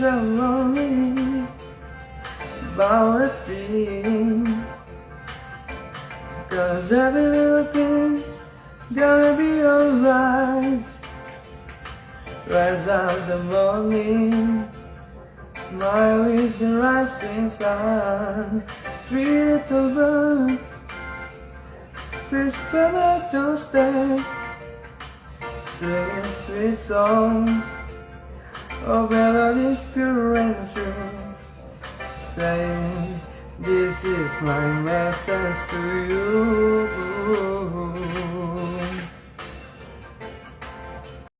don't worry about a thing, 'cause every little thing gonna be alright. Rise up the morning, smile with the rising sun. Three little birds whisper at your step, singing sweet songs of melodies pure and true, saying, this is my message to you.